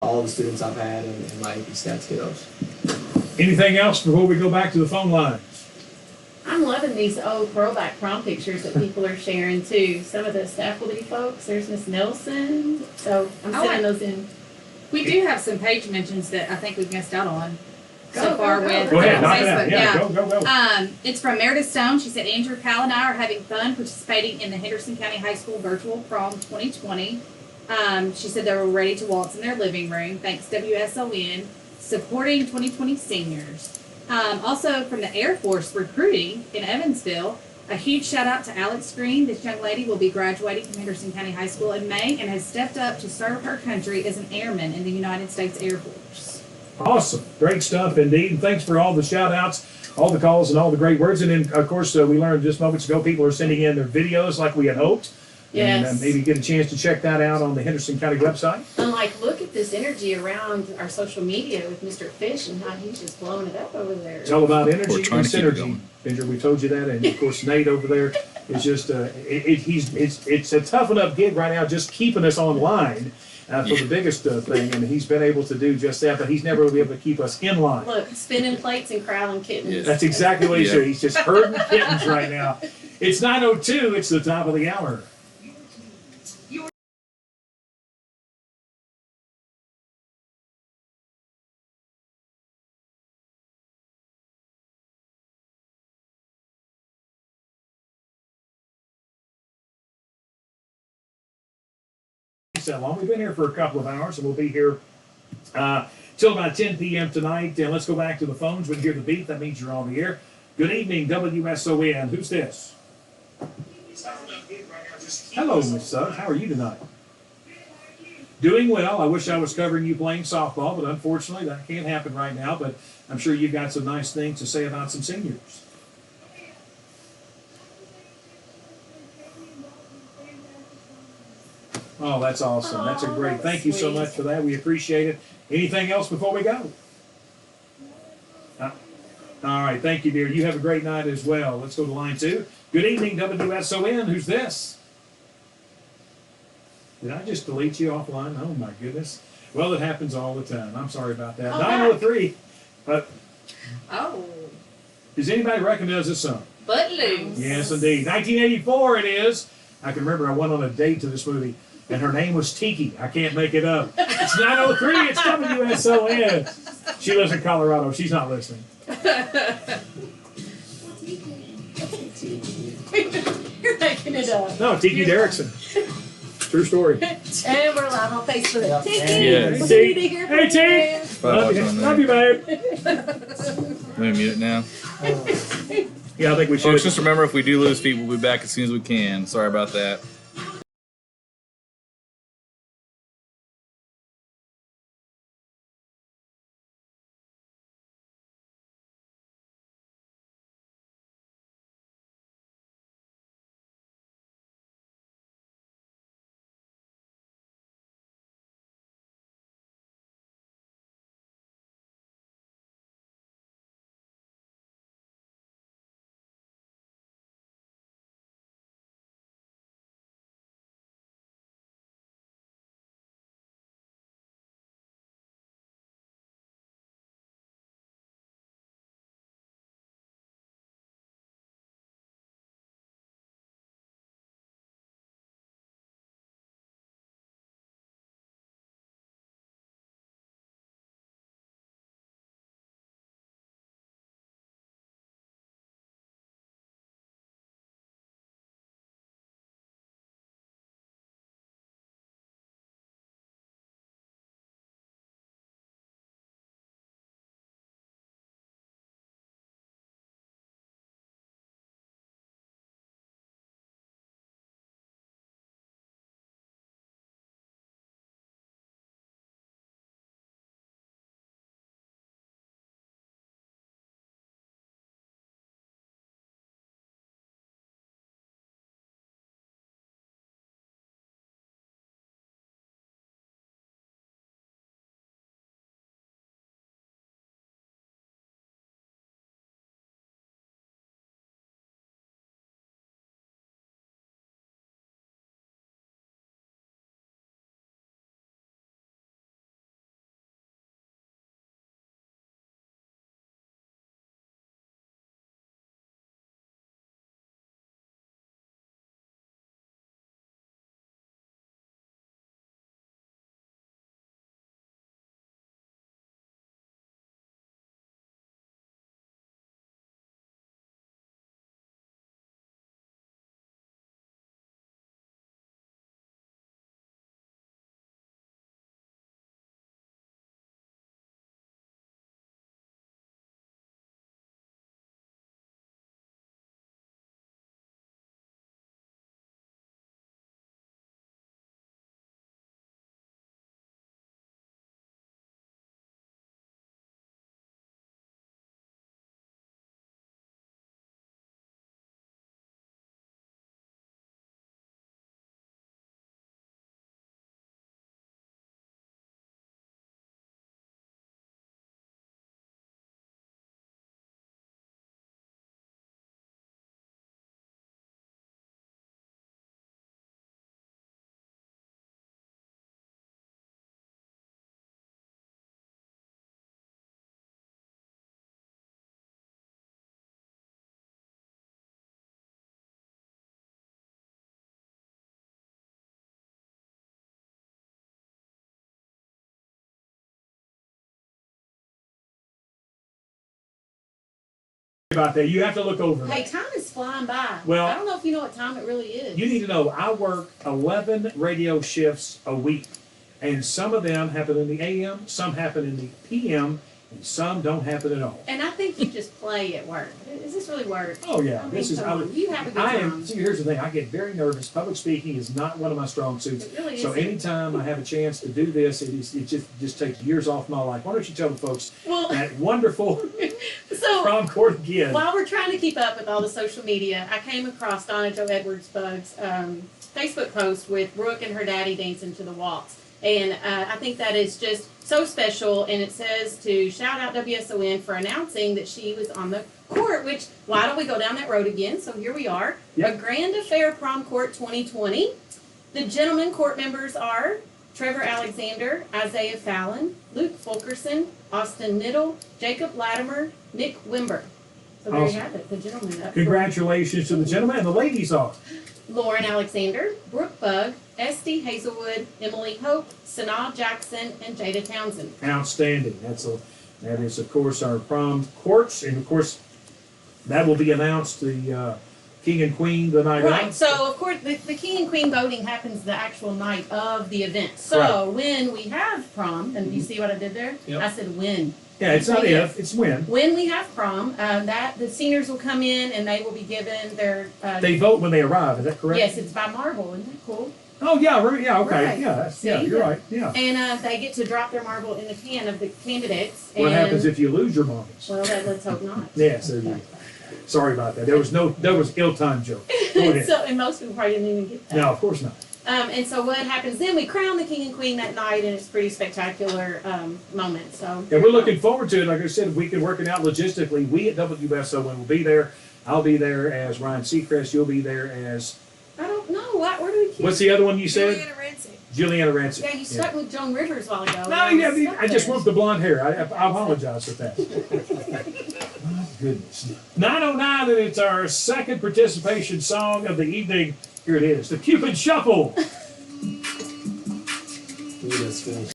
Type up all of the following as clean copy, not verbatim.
all the students I've had in my AP Stats kiddos. Anything else before we go back to the phone lines? I'm loving these old throwback prom pictures that people are sharing too. Some of the faculty folks, there's Miss Nelson, so I'm sending those in. We do have some page mentions that I think we've missed out on so Go, far go, go. with Go ahead, knock it out. Facebook. Yeah, go. It's from Meredith Stone. She said, Andrew, Cal, and I are having fun participating in the Henderson County High School Virtual Prom 2020. She said they were ready to waltz in their living room. Thanks, WSON, supporting 2020 seniors. Also from the Air Force recruiting in Evansville, a huge shout out to Alex Green. This young lady will be graduating from Henderson County High School in May and has stepped up to serve her country as an airman in the United States Air Force. Awesome. Great stuff indeed. And thanks for all the shout outs, all the calls, and all the great words. And then, of course, we learned just moments ago people are sending in their videos like we had hoped. Yes. And maybe get a chance to check that out on the Henderson County website. And like, look at this energy around our social media with Mr. Fish and how he's just blowing it up over there. It's all about energy We're and trying to keep it synergy. going. Ginger, we told you that, and of course Nate over there is just it's a tough enough gig right now, just keeping us online for the biggest thing, and he's been able to do just that, but he's never going to be able to keep us in line. Look, spinning plates and crowding kittens. Yeah. That's exactly what he's Yeah. doing. He's just herding kittens right now. It's 9:02. It's the top of the hour. So long. We've been here for a couple of hours, and we'll be here till about 10 p.m. tonight. And let's go back to the phones. When you hear the beep, that means you're on the air. Good evening, WSON. Who's this? Hello, Miss Suggs. How are you tonight? Doing well. I wish I was covering you playing softball, but unfortunately that can't happen right now. But I'm sure you've got some nice things to say about some seniors. Oh, that's awesome. That's a great. Thank you so much for that. We appreciate it. Anything else before we go? All right. Thank you, dear. You have a great night as well. Let's go to line 2. Good evening, WSON. Who's this? Did I just delete you offline? Oh, my goodness. Well, it happens all the time. I'm sorry about that. 9:03. But does anybody recognize this song? Footloose. Yes, indeed. 1984 it is. I can remember I went on a date to this movie, and her name was Tiki. I can't make it up. It's 9:03. It's WSON. She lives in Colorado. She's not listening. You're making it up. No, Tiki Derrickson. True story. And we're live on Facebook. Tiki, Yes. we need to hear from Hey, you. Tiki. Love you, babe. Let me mute it now. Yeah, I think we should. Folks, just remember, if we do lose people, we'll be back as soon as we can. Sorry about that. about that. You have to look over Hey, that. time is flying by. Well- I don't know if you know what time it really is. You need to know I work 11 radio shifts a week, and some of them happen in the AM, some happen in the PM, and some don't happen at all. And I think you just play at work. Is this really work? Oh yeah, I mean, this is. come on, you have a good I time. am. See, here's the thing. I get very nervous. Public speaking is not one of my strong suits. It really So isn't. anytime I have a chance to do this, it just takes years off my life. Why don't you tell the folks Well, that wonderful so prom court again? while we're trying to keep up with all the social media, I came across Donna Jo Edwards Bug's Facebook post with Brooke and her daddy dancing to the waltz. And I think that is just so special. And it says to shout out WSON for announcing that she was on the court, which, why don't we go down that road again? So here we are. Yep. A Grand Affair Prom Court 2020. The gentlemen court members are Trevor Alexander, Isaiah Fallon, Luke Fulkerson, Austin Niddle, Jacob Latimer, Nick Wimber. So there Awesome. you have it, the gentlemen. Up Congratulations to the gentlemen, and the ladies are. Lauren Alexander, Brooke Bug, Esty Hazelwood, Emily Hope, Sanaa Jackson, and Jada Townsend. Outstanding. That is of course our prom courts, and of course that will be announced the king and queen the night Right, of. so of course the king and queen voting happens the actual night of the event. So when we have prom, and you see what I did there? Yep. I said when. Yeah, it's not Yes. if, it's when. When we have prom, that the seniors will come in and they will be given their. They vote when they arrive. Is that correct? Yes, it's by marble. Isn't that cool? Oh yeah, yeah, okay, Right. yeah, yeah, See? you're right, yeah. And they get to drop their marble in the can of the candidates. What and, happens if you lose your marbles? Well, let's hope not. Yes, there you go. Sorry about that. There was ill-timed joke. Go ahead. So, and most people probably didn't even get that. No, of course not. And so what happens then? We crown the king and queen that night, and it's a pretty spectacular moment. So And we're looking forward to it. Like I said, we can work it out logistically. We at WSON will be there. I'll be there as Ryan Seacrest. You'll be there as, I don't know where do we keep? what's the other one you said? Juliana Rancey. Juliana Rancid. Yeah, you stuck with Joan Rivers a while ago. No, and yeah, stuck I just there. want the blonde hair. I apologize for that. My goodness. 9:09, and it's our second participation song of the evening. Here it is, the Cupid Shuffle. We just finished.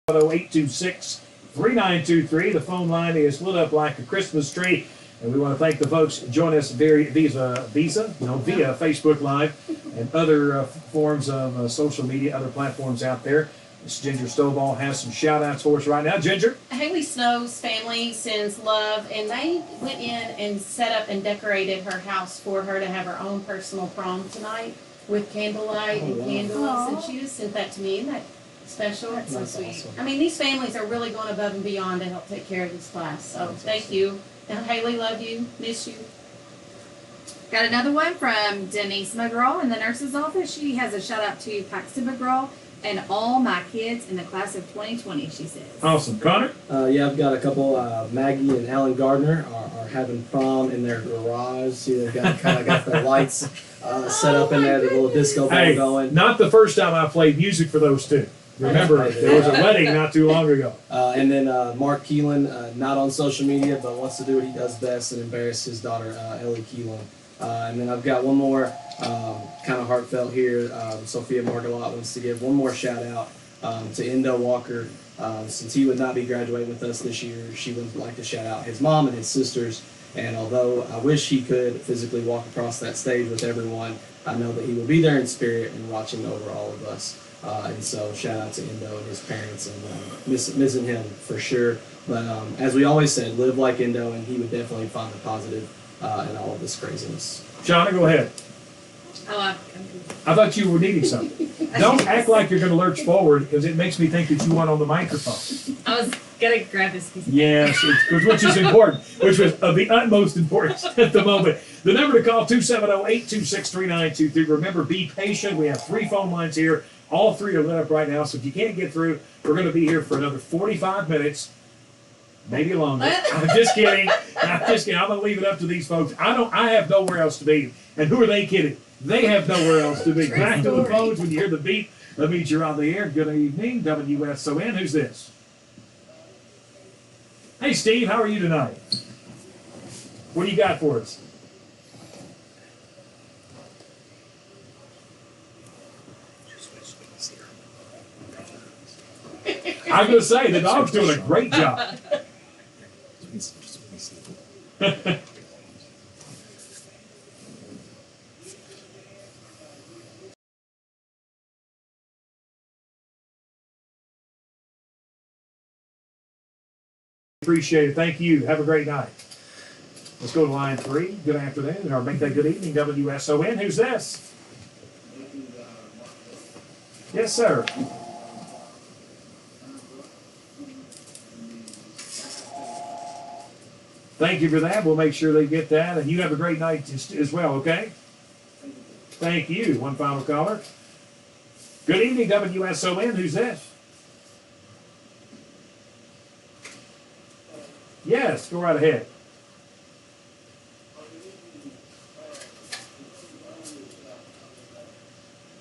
826-3923. The phone line is lit up like a Christmas tree. And we want to thank the folks joining us via Facebook Live and other forms of social media, other platforms out there. Miss Ginger Stovall has some shout outs for us right now. Ginger? Haley Snow's family sends love, and they went in and set up and decorated her house for her to have her own personal prom tonight with candlelight and candles. And she just sent that to me. Isn't that special? That's so sweet. awesome. I mean, these families are really going above and beyond to help take care of this class. So thank you. And Haley, love you. Miss you. Got another one from Denise McGraw in the nurse's office. She has a shout out to Paxton McGraw and all my kids in the class of 2020, she says. Awesome. Connor? Yeah, I've got a couple. Maggie and Alan Gardner are having prom in their garage. See, they've got kind of got the lights set up in there, the little disco ball Hey, going. not the first time I played music for those two. Remember, there was a wedding not too long ago. And then Mark Keelan, not on social media, but wants to do what he does best and embarrass his daughter, Ellie Keelan. And then I've got one more kind of heartfelt here. Sophia Margalot wants to give one more shout out to Endo Walker. Since he would not be graduating with us this year, she would like to shout out his mom and his sisters. And although I wish he could physically walk across that stage with everyone, I know that he will be there in spirit and watching over all of us. And so shout out to Endo and his parents, and missing him for sure. But as we always said, live like Endo, and he would definitely find the positive in all of this craziness. Shauna, go ahead. Oh, I thought you were needing something. Don't act like you're going to lurch forward, because it makes me think that you want on the microphone. I was gonna grab this piece. Yes, which is important, which was of the utmost importance at the moment. The number to call, 270-826-3923. Remember, be patient. We have 3 phone lines here. All 3 are lit up right now, so if you can't get through, we're going to be here for another 45 minutes, maybe longer. I'm just kidding. I'm just kidding. I'm going to leave it up to these folks. I have nowhere else to be. And who are they kidding? They have nowhere else to be. Back to the phones when you hear the beat. Let me meet you on the air. Good evening, WSON. Who's this? Hey, Steve. How are you tonight? What do you got for us? I was going to say, the dog's doing a great job. Appreciate it. Thank you. Have a great night. Let's go to line 3. Good afternoon, or make that good evening, WSON. Who's this? Yes, sir. Thank you for that. We'll make sure they get that. And you have a great night as well, okay? Thank you. One final caller. Good evening, WSON. Who's this? Yes, go right ahead.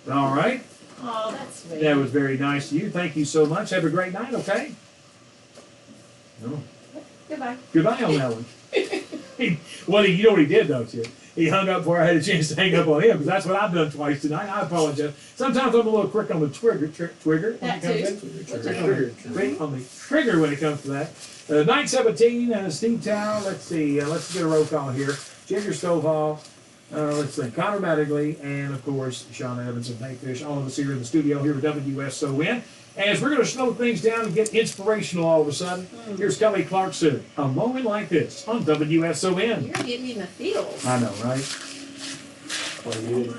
All right. Oh, that's sweet. That was very nice of you. Thank you so much. Have a great night, okay? No. Goodbye. Goodbye on that one. Well, you know what he did, don't you? He hung up before I had a chance to hang up on him, because that's what I've done twice tonight. I apologize. Sometimes I'm a little quick on the trigger. That too. Quick on the trigger when it comes to that. 917, Steve Tower. Let's see. Let's get a roll call here. Ginger Stovall. Let's see. Connor Mattingly, and of course, Shauna Evans and Hank Fish. All of us here in the studio here at WSON. As we're going to slow things down and get inspirational all of a sudden, here's Kelly Clarkson. A moment like this on WSON. You're getting me in the feels. I know, right? Well, you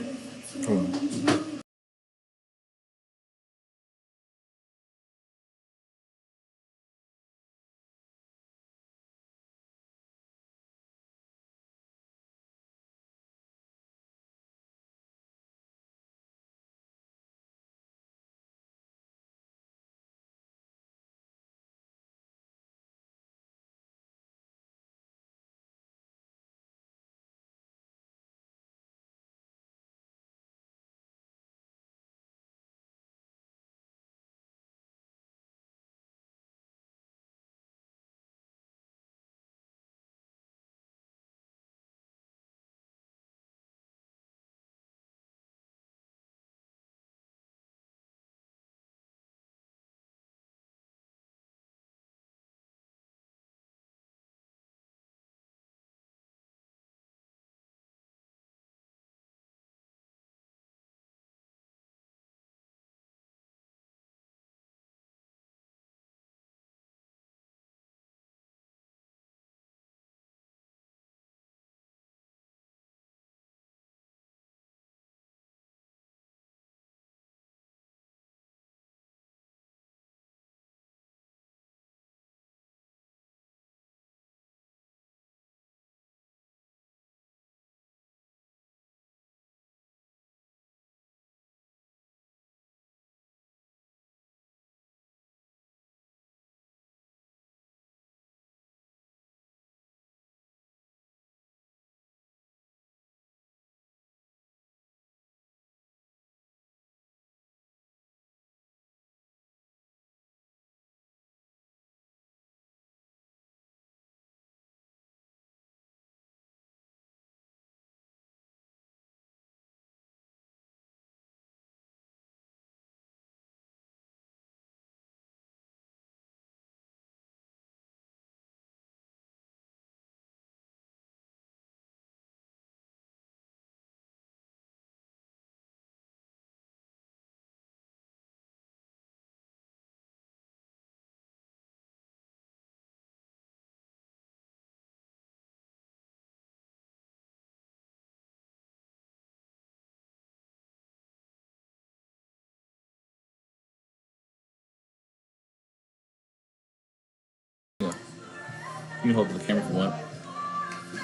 can hold the camera if you want.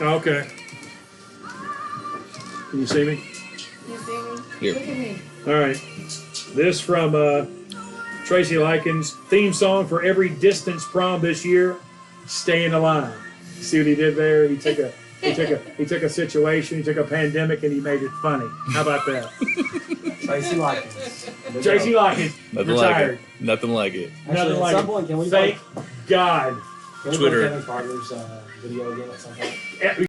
Okay. Can you see me? You see me? Here. Look at me. All right. This from Tracy Likens. Theme song for every distance prom this year. Stay in the line. See what he did there? He took a situation, he took a pandemic, and he made it funny. How about that? Tracy Likens. Tracy Likens Nothing retired. like it. Nothing like it. Nothing Actually, like at some it. point, can we Thank God. Can we Twitter. play Kevin Carter's video again at some point? Yeah,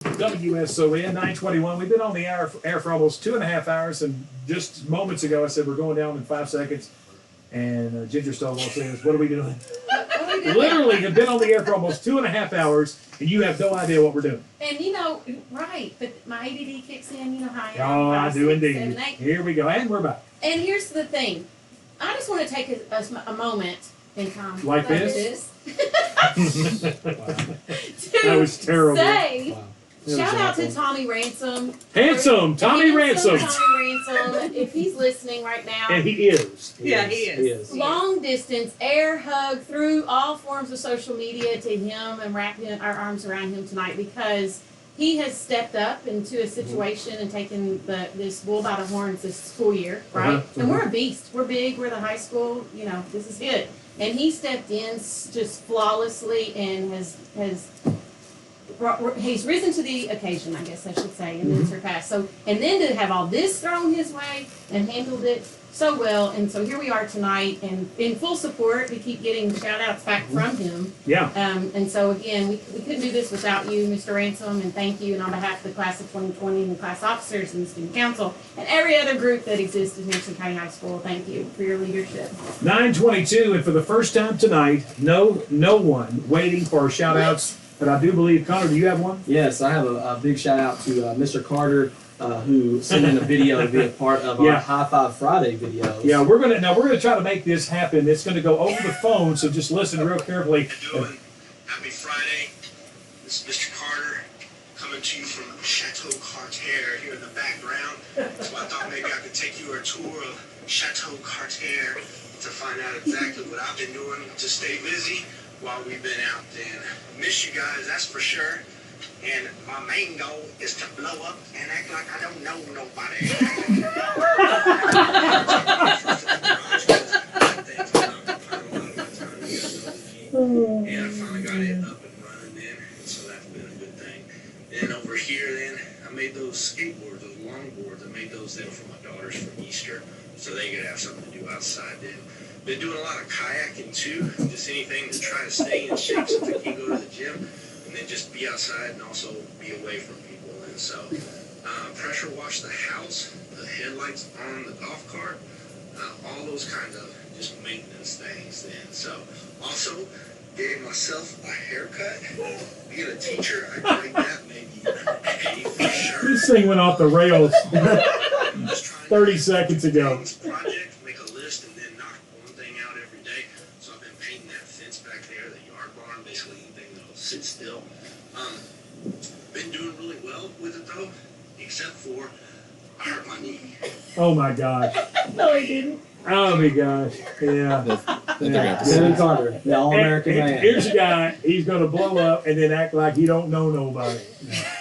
WSON 921. We've been on the air for almost 2.5 hours, and just moments ago I said we're going down in 5 seconds. And Ginger Stonewall says, "What are we doing?" Literally have been on the air for almost 2.5 hours, and you have no idea what we're doing. And you know, right, but my ADD kicks in, you know how I am. Oh, I 5, do 6, indeed. 7, 8. Here we go, and we're back. And here's the thing. I just want to take a moment in time. Like this? to That was terrible. say, Wow. shout out to Tommy Ransom. Handsome Tommy Ransom. Tommy Ransom, if he's listening right now. And he is. Yeah, he is. Long distance air hug through all forms of social media to him and wrap our arms around him tonight, because he has stepped up into a situation and taken this bull by the horns this school year, right? Uh-huh, And we're a beast. We're big. We're the high school. You know, this is it. And he stepped in just flawlessly and he's risen to the occasion, I guess I should say, and then surpassed. So, and then to have all this thrown his way and handled it so well. And so here we are tonight, and in full support. We keep getting shout outs back from him. Yeah. And so again, we couldn't do this without you, Mr. Ransom, and thank you. And on behalf of the class of 2020 and the class officers and the student council and every other group that exists at Henderson County High School, thank you for your leadership. 9:22, and for the first time tonight, no one waiting for shout outs. But I do believe, Connor, do you have one? Yes, I have a big shout out to Mr. Carter, who sent in a video to be a part of our High Five Friday videos. Yeah, we're gonna try to make this happen. It's gonna go over the phone, so just listen real carefully. Happy Friday. This is Mr. Carter coming to you from Chateau Cartier here in the background. So I thought maybe I could take you a tour of Chateau Cartier to find out exactly what I've been doing to stay busy while we've been out. And miss you guys, that's for sure. And my main goal is to blow up and act like I don't know nobody. And I finally got it up and running then, so that's been a good thing. Then over here then, I made those skateboards, those longboards. I made those then for my daughters for Easter, so they could have something to do outside then. Been doing a lot of kayaking too, just anything to try to stay in shape so they can go to the gym, and then just be outside and also be away from people. And so pressure wash the house, the headlights on the golf cart, all those kinds of just maintenance things then. So also gave myself a haircut. Being a teacher, I think that maybe A for sure. This thing went off the rails Just trying 30 to seconds ago. this project, make a list, and then knock one thing out every day. So I've been painting that fence back there, the yard barn, basically anything that'll sit still. Been doing really well with it though, except for I hurt my knee. Oh my gosh. No, he didn't. Oh my gosh. Yeah. Kevin Carter, the All-American And man. here's a guy, he's going to blow up and then act like he don't know nobody.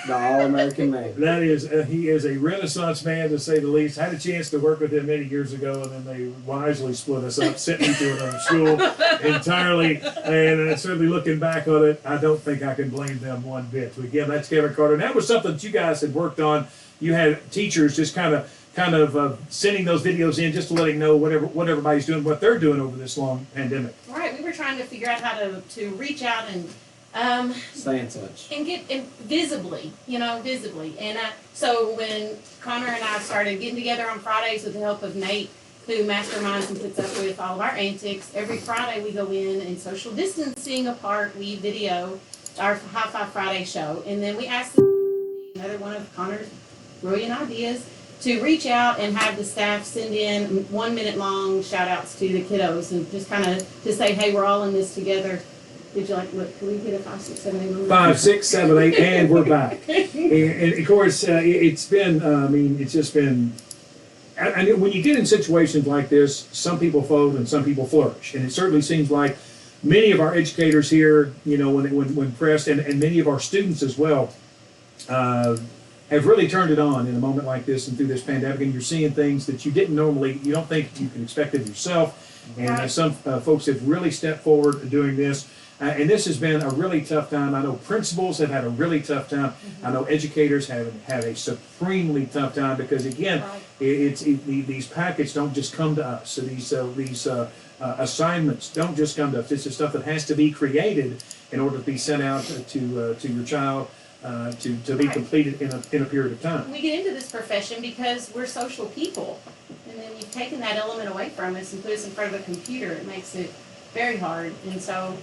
The All-American man. That is, he is a Renaissance man to say the least. I had a chance to work with him many years ago, and then they wisely split us up, sent me to another school entirely. And certainly looking back on it, I don't think I can blame them one bit. So again, that's Kevin Carter. And that was something that you guys had worked on. You had teachers just kind of sending those videos in just to letting know what everybody's doing, what they're doing over this long pandemic. Right, we were trying to figure out how to reach out and Stay in touch. and get visibly. And so when Connor and I started getting together on Fridays with the help of Nate, who masterminds and puts up with all of our antics, every Friday we go in and social distancing apart, we video our High Five Friday show, and then we ask the another one of Connor's brilliant ideas, to reach out and have the staff send in 1 minute long shout outs to the kiddos and just kind of to say, hey, we're all in this together. Did you like, look, can we get a 5, 6, 7, 8? 5, 6, 7, 8, and we're back. And of course, it's been, it's just been, and when you get in situations like this, some people fold and some people flourish. And it certainly seems like many of our educators here, when pressed, and many of our students as well, have really turned it on in a moment like this and through this pandemic. And you're seeing things that you don't think you can expect of yourself. And some folks have really stepped forward doing this. And this has been a really tough time. I know principals have had a really tough time. I know educators have had a supremely tough time because, again, these packets don't just come to us. So these assignments don't just come to us. This is stuff that has to be created in order to be sent out to your child to be completed in a period of time. We get into this profession because we're social people. And then you've taken that element away from us and put us in front of a computer. It makes it very hard. And so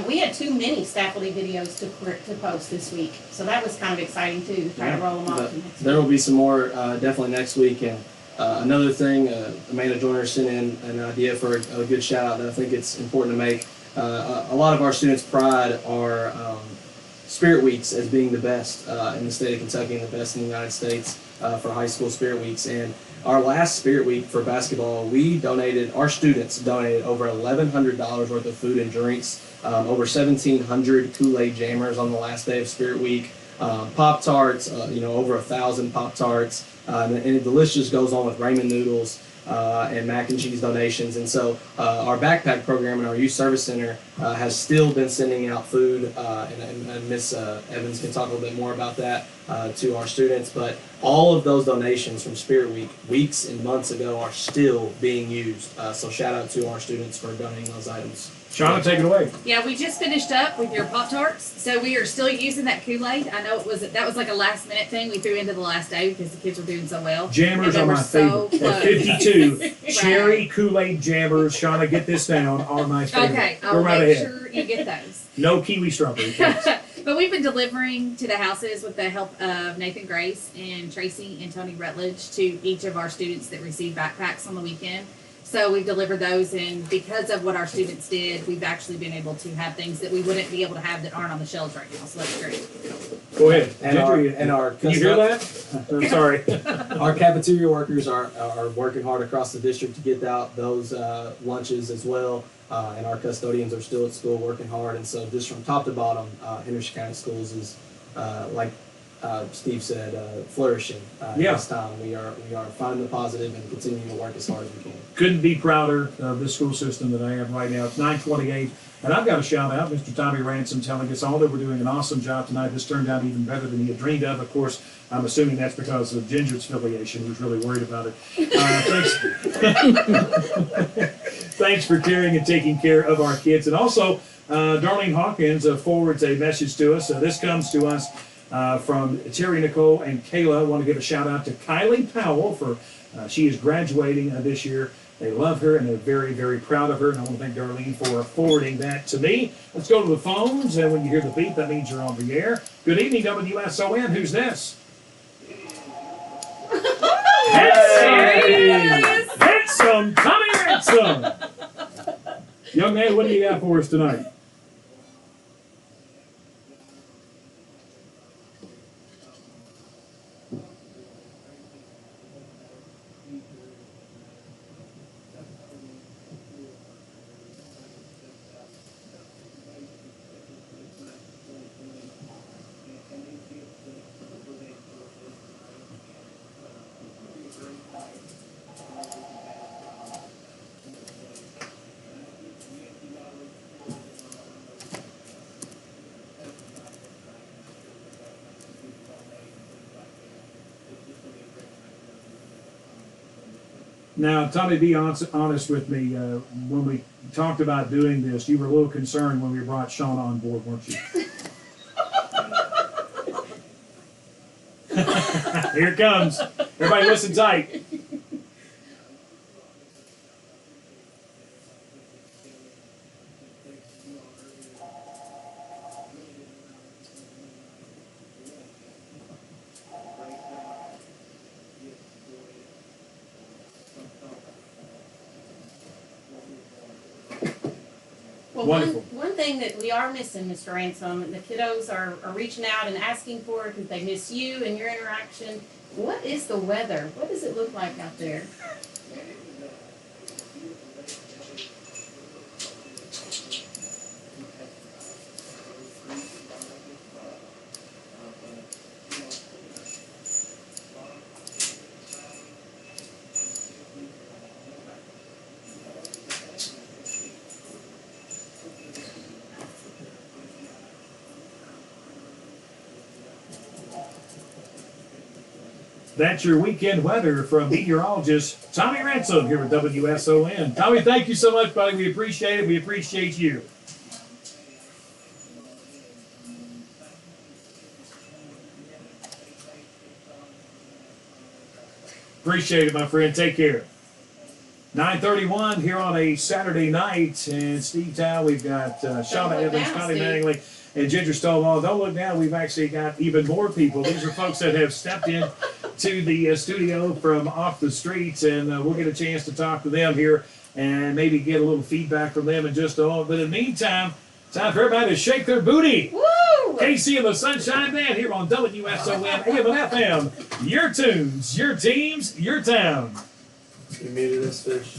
we had too many faculty videos to post this week, so that was kind of exciting too, to try to roll them off. There will be some more definitely next week. And another thing, Amanda Joyner sent in an idea for a good shout out that I think it's important to make. A lot of our students pride our Spirit Weeks as being the best in the state of Kentucky and the best in the United States for high school Spirit Weeks. And our last Spirit Week for basketball, our students donated over $1,100 worth of food and drinks, over 1,700 Kool-Aid jammers on the last day of Spirit Week, Pop-Tarts, over 1,000 Pop-Tarts, and the list just goes on with ramen noodles and mac and cheese donations. And so our backpack program in our youth service center has still been sending out food, and Miss Evans can talk a little bit more about that to our students. But all of those donations from Spirit Week, weeks and months ago, are still being used. So shout out to our students for donating those items. Shauna, take it away. Yeah, we just finished up with your Pop-Tarts, so we are still using that Kool-Aid. I know that was like a last-minute thing we threw into the last day because the kids were doing so well. Jammers are my favorite. At 52, cherry Kool-Aid jammers, Shauna, get this down, are my favorite. Okay, Go I'll right make ahead. sure you get those. No kiwi strawberry, please. But we've been delivering to the houses with the help of Nathan Grace and Tracy and Tony Rutledge to each of our students that receive backpacks on the weekend. So we've delivered those, and because of what our students did, we've actually been able to have things that we wouldn't be able to have that aren't on the shelves right now. So that's great. Go ahead. Can you hear that? I'm sorry. Our cafeteria workers are working hard across the district to get out those lunches as well. And our custodians are still at school working hard. And so just from top to bottom, Henderson County Schools is, like Steve said, flourishing this time. We are finding the positive and continuing to work as hard as we can. Couldn't be prouder of this school system that I am right now. It's 9:28, and I've got to shout out Mr. Tommy Ransom telling us all that we're doing an awesome job tonight. This turned out even better than he had dreamed of. Of course, I'm assuming that's because of Ginger's affiliation. He was really worried about it. Thanks for caring and taking care of our kids. And also, Darlene Hawkins forwards a message to us. This comes to us from Terry, Nicole, and Kayla. I want to give a shout out to Kylie Powell for she is graduating this year. They love her and they're very, very proud of her. And I want to thank Darlene for forwarding that to me. Let's go to the phones. And when you hear the beep, that means you're on the air. Good evening, WSON. Who's this? Hey! Ransom! Tommy Ransom! Young man, what do you got for us tonight? Now, Tommy, be honest with me. When we talked about doing this, you were a little concerned when we brought Shauna on board, weren't you? Here it comes. Everybody listen tight. Well, Wonderful. one thing that we are missing, Mr. Ransom, and the kiddos are reaching out and asking for it because they miss you and your interaction. What is the weather? What does it look like out there? That's your weekend weather from meteorologist Tommy Ransom here with WSON. Tommy, thank you so much, buddy. We appreciate it. We appreciate you. Appreciate it, my friend. Take care. 9:31 here on a Saturday night in Steve Town. We've got Shauna look Evans, down, Connie Steve. Mattingly, and Ginger Stonewall. Don't look down. We've actually got even more people. These are folks that have stepped in to the studio from off the streets, and we'll get a chance to talk to them here and maybe get a little feedback from them in just a moment. But in the meantime, time for everybody to shake their booty. Woo! KC and the Sunshine Band here on WSON AM and FM. Your tunes, your teams, your town. You muted this fish.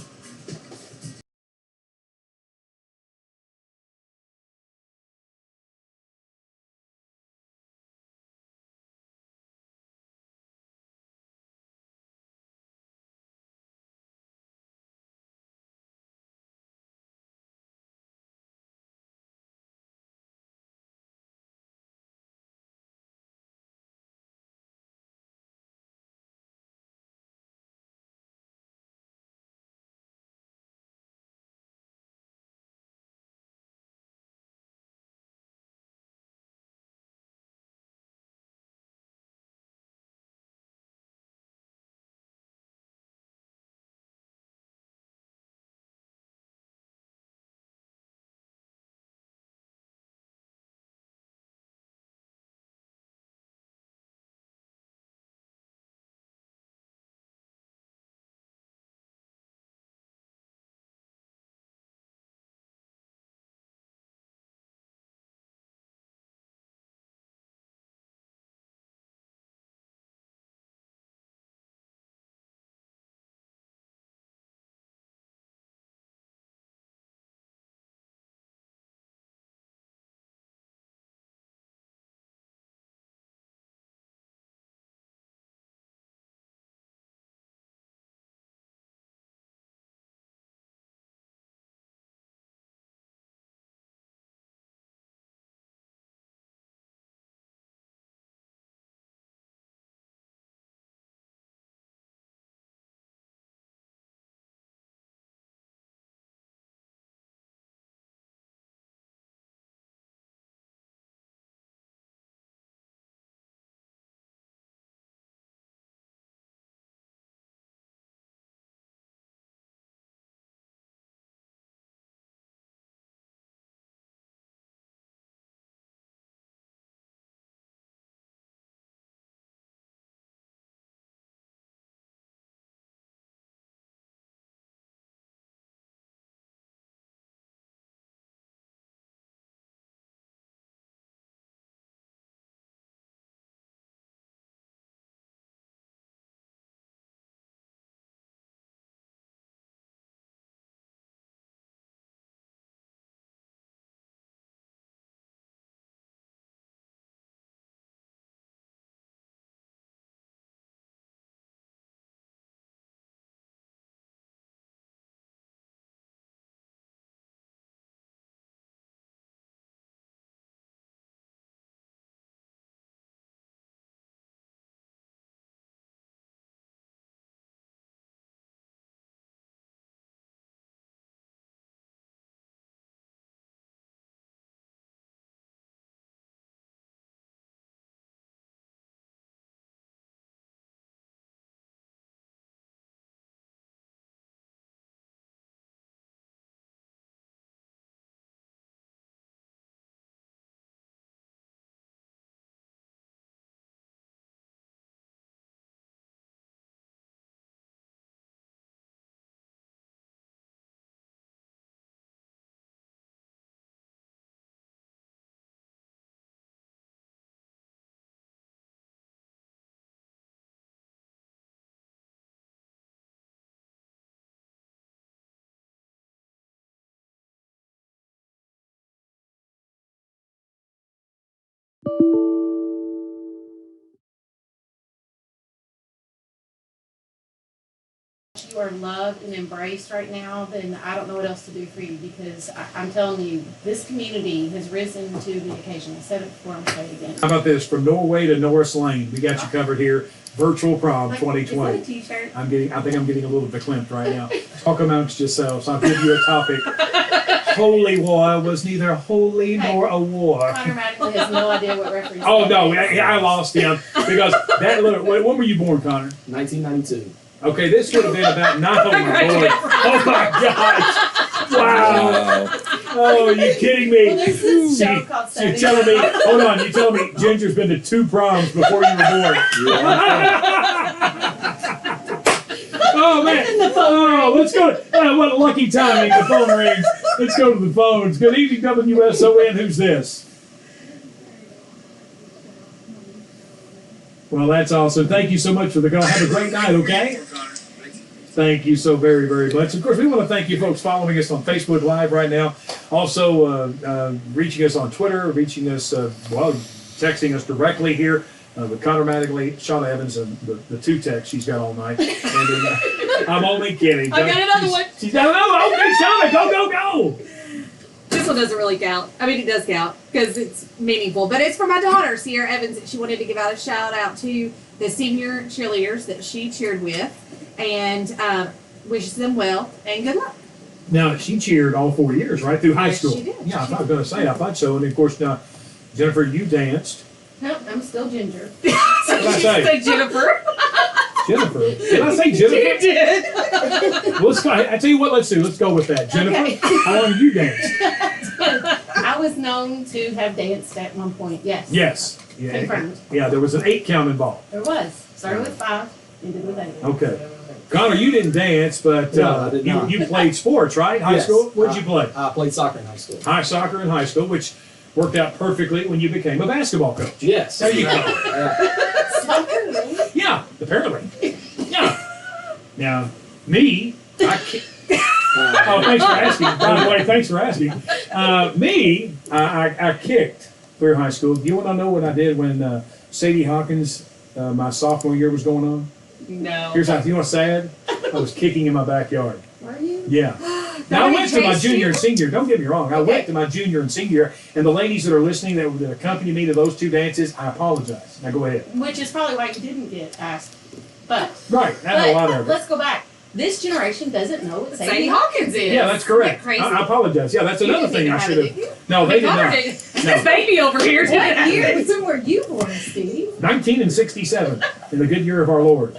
You are loved and embraced right now, then I don't know what else to do for you, because I'm telling you, this community has risen to the occasion. I said it before, I'm saying it again. How about this? From Norway to Norris Lane, we got you covered here. Virtual Prom Like, 2020. Is that a t-shirt? I think I'm getting a little verklempt right now. Talk amongst yourselves. I'll give you a topic. Holy war was neither holy nor a war. Connor Madden has no idea what reference. Oh that no, is. I lost him because that little. When were you born, Connor? 1992. Okay, this would have been about nine. Oh my lord! Oh my gosh! Wow! Oh, are you kidding me? Well, there's this show called You're telling me? Hold on, you're telling me Ginger's been to 2 proms before you were born? Oh man! Oh, let's go. What a lucky timing! The phone rings. Let's go to the phones. Good evening, WSON. Who's this? Well, that's awesome. Thank you so much for the call. Have a great night, okay? Thank you so very, very much. Of course, we want to thank you folks following us on Facebook Live right now. Also, reaching us on Twitter, reaching us, texting us directly here with Connor Mattingly, Shauna Evans, and the 2 texts she's got all night. And then, I'm only kidding. I got another one. She's got another one. Okay, Shauna, go. This one doesn't really count. I mean, it does count because it's meaningful. But it's for my daughter, Sierra Evans. She wanted to give out a shout out to the senior cheerleaders that she cheered with, and wishes them well and good luck. Now, she cheered all 4 years, right, through high Yes, school. she did. Yeah, I was going to say, I thought so. And of course, now, Jennifer, you danced. Nope, I'm still Ginger. What did I say? Say Jennifer. Jennifer. Did I say Jennifer? You did. Well, let's go. I tell you what. Let's do. Let's go with that. Jennifer, Okay. how long have you danced? I was known to have danced at one point, yes. Yes. Yeah. Confirmed. Yeah. There was an 8 count involved. There was. Started with 5, ended with 8. Okay. Connor, you didn't dance, but No, I did not. you played sports, right? High Yes. school. What did you play? I played soccer in high school. High soccer in high school, which worked out perfectly when you became a basketball coach. Yes. There you go. Soccer, really? Yeah. Apparently. Yeah. Now, me, I can't. Oh, thanks for asking. By the way, thanks for asking. I kicked through high school. Do you want to know what I did when Sadie Hawkins, my sophomore year, was going on? No. Here's how. You know what's sad? I was kicking in my backyard. Were you? Yeah. Now, I Nobody went to my chased junior you? and senior. Don't get me wrong. I went to my junior and senior year, and the ladies that are listening that accompany me to those 2 dances, I apologize. Now go ahead. Which is probably why you didn't get asked. But, Right. That's a lot of it. let's go back. This generation doesn't know what Sadie Sadie Hawkins is. Yeah, that's correct. Isn't that crazy? I apologize. Yeah, that's You another didn't thing even I have should it, have. did you? No, they did Connor not. did. No. This baby over here did. What years were you born, Steve? 1967, in the good year of our Lord.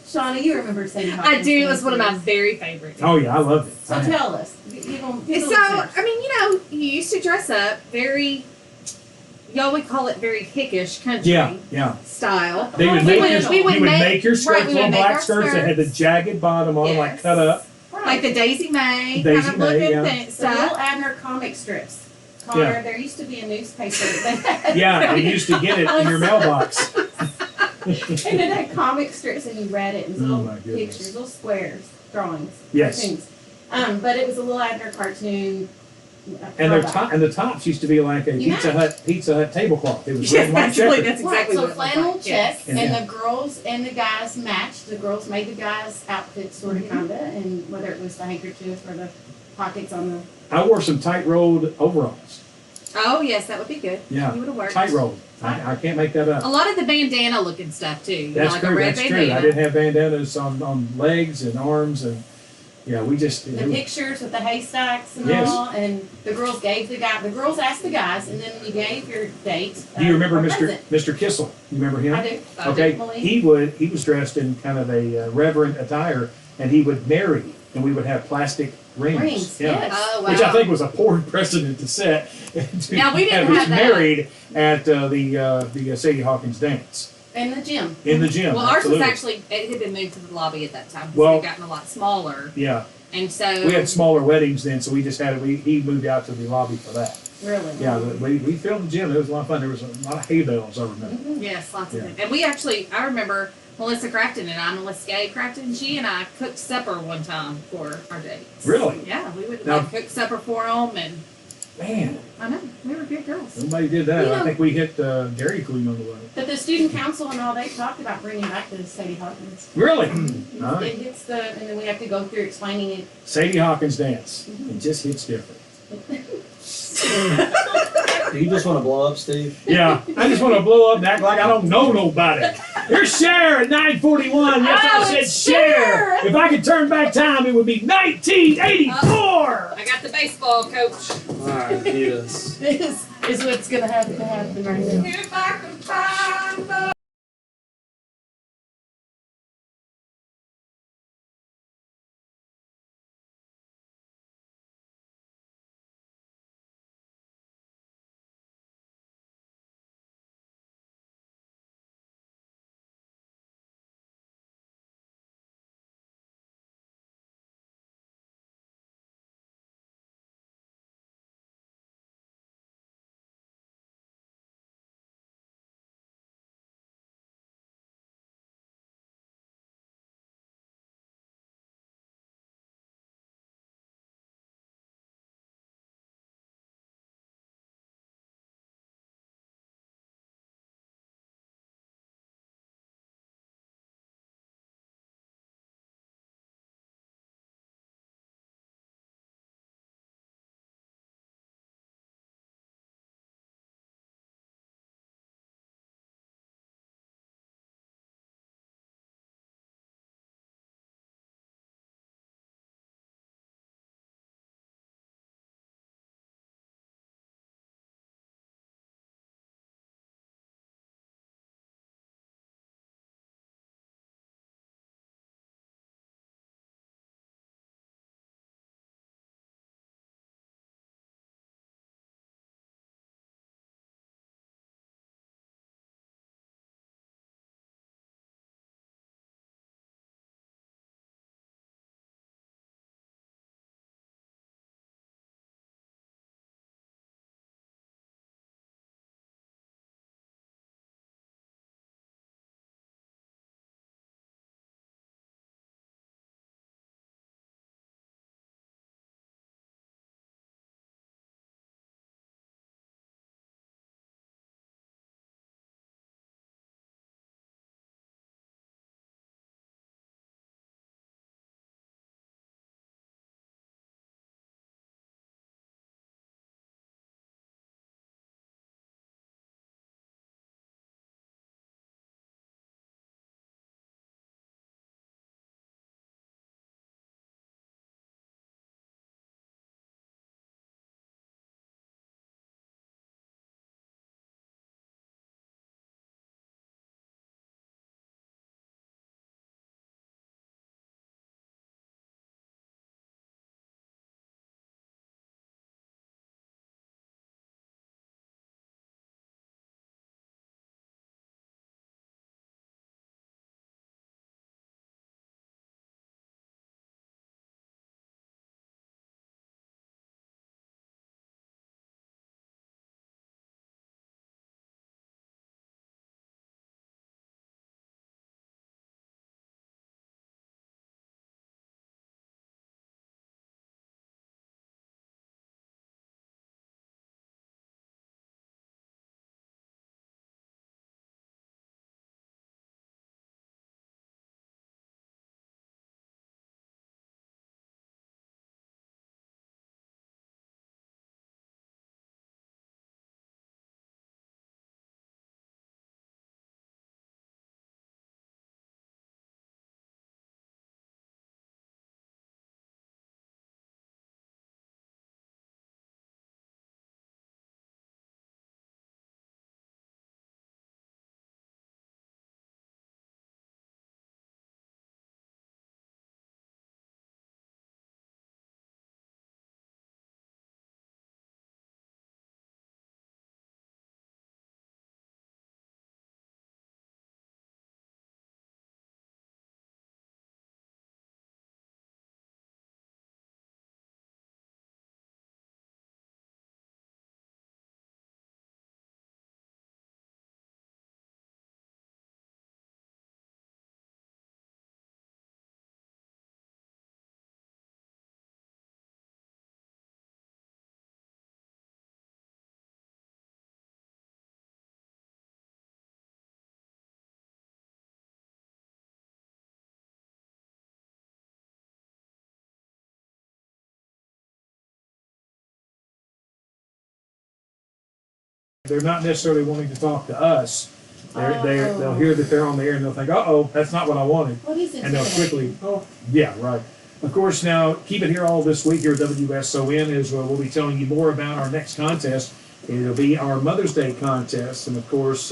Shauna, you remember Sadie Hawkins? I do. It was one of my very favorites. Oh yeah, I loved it. So tell us. You gonna, give a So, little tips. I mean, you used to dress up very, y'all would call it very hickish country Yeah. style. They would We make would- your, we you would would make- make your skirts, right, we would little make black our skirts that had the skirts. jagged bottom on, like Yes. cut up. Right. Like the Daisy May Daisy kind of May, looking yeah. thing, The stuff. Little Abner comic strips. Connor, Yeah. there used to be a newspaper that had, Yeah, you used to get it in your mailbox. and it had comic strips, and you read it, and Oh, little my goodness. pictures, little squares, drawings, Yes. cartoons. But it was a Little Abner cartoon. And throwback. the tops used to be like a You Pizza Hut tablecloth. It was Yes, red and white that's checkered. exactly Right, so what it looked flannel like. check, Yes. and Yeah. the girls and the guys matched. The girls made the guys' outfits, sort of, kinda, and whether it was the handkerchief or the pockets on the. I wore some tight rolled overalls. Oh, yes, that would be good. Yeah, You would have worked. tight rolled. I can't make that up. A lot of the bandana looking stuff, too. You know, That's like a true. red That's true. bandana. I didn't have bandanas on legs and arms, and yeah, we just. The pictures with the haystacks and Yes. all, and the girls gave the girls asked the guys, and then when you gave your date. Do you remember a Mr. present. Kissel? You remember him? I do. Okay, Definitely. he was dressed in kind of a reverent attire, and he would marry, and we would have plastic rings. Rings, Yeah. yes. Oh, wow. Which I think was a poor precedent to set. To Now, we didn't us have that. married at the Sadie Hawkins dance In the gym. in the gym. Well, ours absolutely. was actually, it had been moved to the lobby at that time. 'Cause Well- it had gotten a lot smaller. Yeah, And so. we had smaller weddings then, so we just had he moved out to the lobby for that. Really. Yeah, we filled the gym. It was a lot of fun. There was a lot of hay bales, I remember. Mhm. Yes, lots Yeah. of them. And we actually, I remember Melissa Crafton and I, Melissa Gay Crafton, she and I cooked supper one time for our dates. Really? Yeah, we would Now- like cook supper for them and Man, I know, we were good girls. somebody did that. You I know- think we hit Dairy Queen on the way. But the student council and all, they talked about bringing back the Sadie Hawkins. Really? It All right. hits and then we have to go through explaining it. Sadie Hawkins dance. It just hits different. Do you just want to blow up, Steve? Yeah, I just want to blow up and act like I don't know nobody. Here's Cher at 9:41. Yes, Oh, I said it's Cher. Cher. If I could turn back time, it would be 1984. I got the baseball coach. All right, beat us. This is what's going to have to happen right now. If I could find the they're not necessarily wanting to talk to us. They'll hear that they're on the air and they'll think, uh-oh, that's not what I wanted. What is it? And they'll quickly, oh, yeah, right. Of course, now, keep it here all this week here at WSON as we'll be telling you more about our next contest. It'll be our Mother's Day contest. And of course,